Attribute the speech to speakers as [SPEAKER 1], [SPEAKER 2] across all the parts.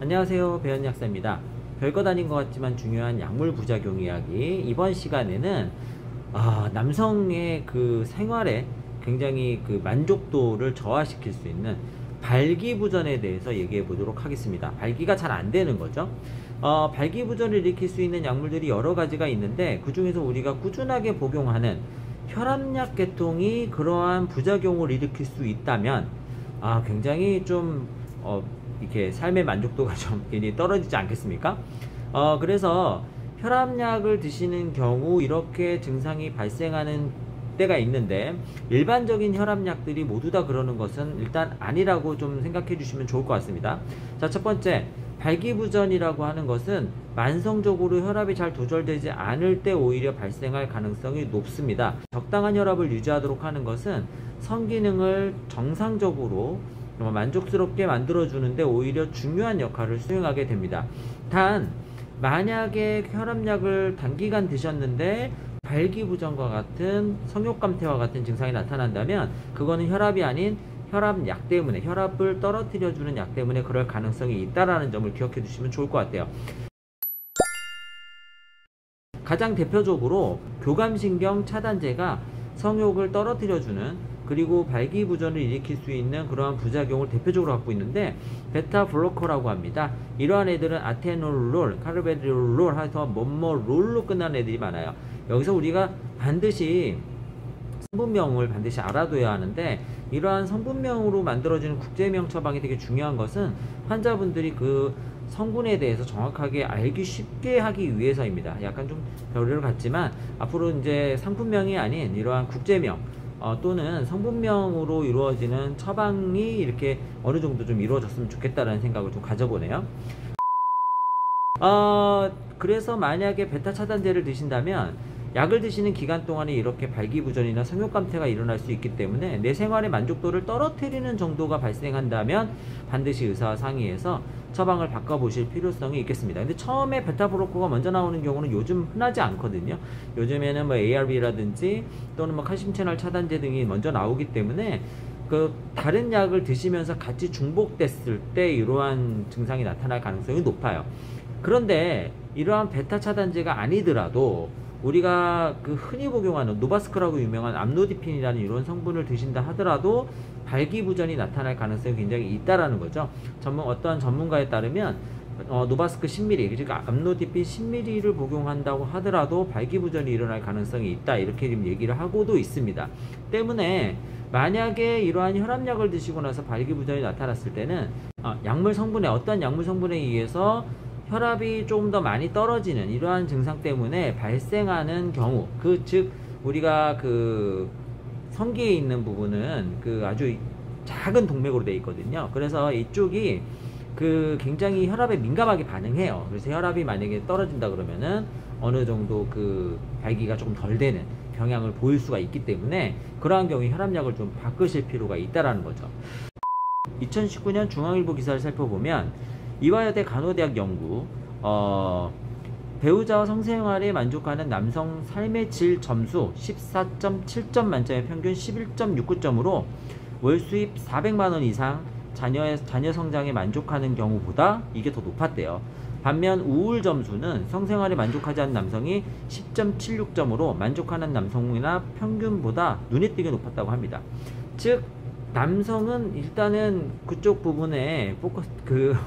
[SPEAKER 1] 안녕하세요, 배현약사입니다. 별것 아닌 것 같지만 중요한 약물 부작용 이야기. 이번 시간에는 남성의 그 생활에 굉장히 그 만족도를 저하시킬 수 있는 발기부전에 대해서 얘기해 보도록 하겠습니다. 발기가 잘 안 되는 거죠. 발기부전을 일으킬 수 있는 약물들이 여러 가지가 있는데, 그 중에서 우리가 꾸준하게 복용하는 혈압약 계통이 그러한 부작용을 일으킬 수 있다면 굉장히 좀 이렇게 삶의 만족도가 좀 괜히 떨어지지 않겠습니까? 그래서 혈압약을 드시는 경우 이렇게 증상이 발생하는 때가 있는데, 일반적인 혈압약들이 모두 다 그러는 것은 일단 아니라고 좀 생각해 주시면 좋을 것 같습니다. 자, 첫 번째, 발기부전이라고 하는 것은 만성적으로 혈압이 잘 조절되지 않을 때 오히려 발생할 가능성이 높습니다. 적당한 혈압을 유지하도록 하는 것은 성기능을 정상적으로 만족스럽게 만들어주는데 오히려 중요한 역할을 수행하게 됩니다. 단, 만약에 혈압약을 단기간 드셨는데 발기부전과 같은 성욕감퇴와 같은 증상이 나타난다면, 그거는 혈압이 아닌 혈압약 때문에, 혈압을 떨어뜨려주는 약 때문에 그럴 가능성이 있다라는 점을 기억해 두시면 좋을 것 같아요. 가장 대표적으로 교감신경 차단제가 성욕을 떨어뜨려주는, 그리고 발기부전을 일으킬 수 있는 그러한 부작용을 대표적으로 갖고 있는데, 베타블로커라고 합니다. 이러한 애들은 아테놀롤, 카르베놀롤 해서 뭐뭐롤로 끝나는 애들이 많아요. 여기서 우리가 반드시 성분명을 반드시 알아둬야 하는데, 이러한 성분명으로 만들어지는 국제명 처방이 되게 중요한 것은 환자분들이 그 성분에 대해서 정확하게 알기 쉽게 하기 위해서입니다. 약간 좀 별의를 같지만 앞으로 이제 상품명이 아닌 이러한 국제명 또는 성분명으로 이루어지는 처방이 이렇게 어느 정도 좀 이루어졌으면 좋겠다라는 생각을 좀 가져보네요. 그래서 만약에 베타 차단제를 드신다면 약을 드시는 기간 동안에 이렇게 발기부전이나 성욕감퇴가 일어날 수 있기 때문에 내 생활의 만족도를 떨어뜨리는 정도가 발생한다면 반드시 의사와 상의해서 처방을 바꿔보실 필요성이 있겠습니다. 근데 처음에 베타블로커가 먼저 나오는 경우는 요즘 흔하지 않거든요. 요즘에는 뭐 ARB라든지 또는 뭐 칼슘 채널 차단제 등이 먼저 나오기 때문에 그 다른 약을 드시면서 같이 중복됐을 때 이러한 증상이 나타날 가능성이 높아요. 그런데 이러한 베타 차단제가 아니더라도 우리가 그 흔히 복용하는 노바스크라고 유명한 암로디핀이라는 이런 성분을 드신다 하더라도 발기부전이 나타날 가능성이 굉장히 있다라는 거죠. 어떤 전문가에 따르면 노바스크 10ml, 그러니까 암로디핀 10ml를 복용한다고 하더라도 발기부전이 일어날 가능성이 있다, 이렇게 지금 얘기를 하고도 있습니다. 때문에 만약에 이러한 혈압약을 드시고 나서 발기부전이 나타났을 때는 약물 성분에, 어떤 약물 성분에 의해서 혈압이 조금 더 많이 떨어지는 이러한 증상 때문에 발생하는 경우, 즉 우리가 그 성기에 있는 부분은 그 아주 작은 동맥으로 되어 있거든요. 그래서 이쪽이 그 굉장히 혈압에 민감하게 반응해요. 그래서 혈압이 만약에 떨어진다 그러면은 어느 정도 그 발기가 조금 덜 되는 경향을 보일 수가 있기 때문에 그러한 경우에 혈압약을 좀 바꾸실 필요가 있다라는 거죠. 2019년 중앙일보 기사를 살펴보면 이화여대 간호대학 연구, 배우자와 성생활에 만족하는 남성 삶의 질 점수 14.7점 만점에 평균 11.69점으로 월 수입 400만원 이상 자녀 성장에 만족하는 경우보다 이게 더 높았대요. 반면 우울 점수는 성생활에 만족하지 않는 남성이 10.76점으로 만족하는 남성이나 평균보다 눈에 띄게 높았다고 합니다. 즉 남성은 일단은 그쪽 부분에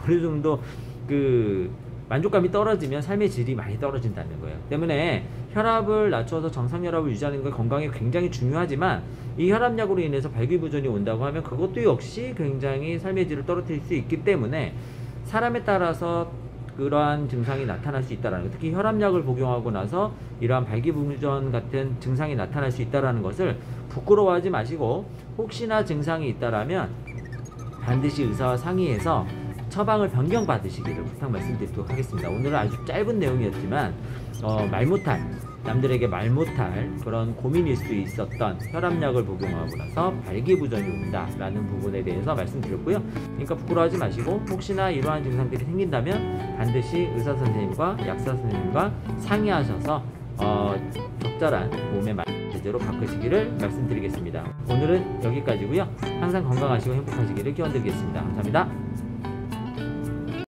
[SPEAKER 1] 어느 정도 그 만족감이 떨어지면 삶의 질이 많이 떨어진다는 거예요. 때문에 혈압을 낮춰서 정상 혈압을 유지하는 게 건강에 굉장히 중요하지만, 이 혈압약으로 인해서 발기부전이 온다고 하면 그것도 역시 굉장히 삶의 질을 떨어뜨릴 수 있기 때문에 사람에 따라서 그러한 증상이 나타날 수 있다는 것, 특히 혈압약을 복용하고 나서 이러한 발기부전 같은 증상이 나타날 수 있다는 것을 부끄러워하지 마시고, 혹시나 증상이 있다라면 반드시 의사와 상의해서 처방을 변경받으시기를 부탁 말씀드리도록 하겠습니다. 오늘은 아주 짧은 내용이었지만 말 못할, 남들에게 말 못할 그런 고민일 수 있었던 혈압약을 복용하고 나서 발기부전이 온다라는 부분에 대해서 말씀드렸고요. 그러니까 부끄러워하지 마시고, 혹시나 이러한 증상들이 생긴다면 반드시 의사 선생님과 약사 선생님과 상의하셔서 적절한 몸에 맞는 제재로 바꾸시기를 말씀드리겠습니다. 오늘은 여기까지고요. 항상 건강하시고 행복하시기를 기원드리겠습니다. 감사합니다.